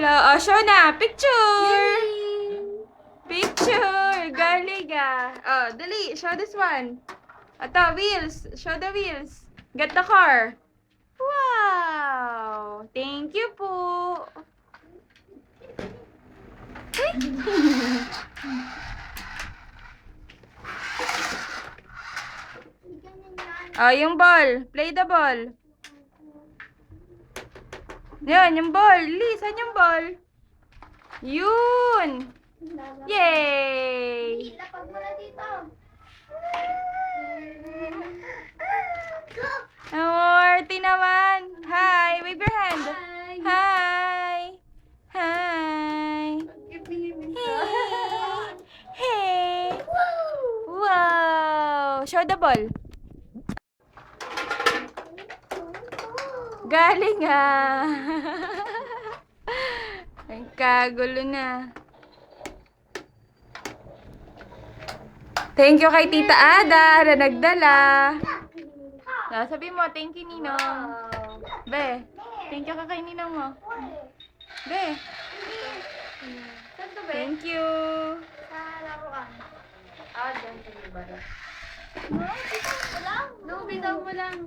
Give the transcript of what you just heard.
Hello. Oh, show na. Picture. Yay! Picture. Galing ah. Oh, dali. Show this one. Ito, wheels. Show the wheels. Get the car. Wow. Thank you po. Oh, yung ball. Play the ball. Yan, yung ball. Lee, saan yung ball? Yun. Yay! Lapag mo na dito. Amorty naman. Hi, wave your hand. Hi. Hi. Hi. Hey. Hey. Wow. Show the ball. Galing ah. Ang kagulo na. Thank you kay Tita Ada na nagdala. Sabi mo, thank you, Ninong. Be, thank you ka kay Ninong mo. Be, Saan to, be? thank you. Sa laruan. Dyan sa iba. No, bitaw mo lang. No, bitaw mo lang.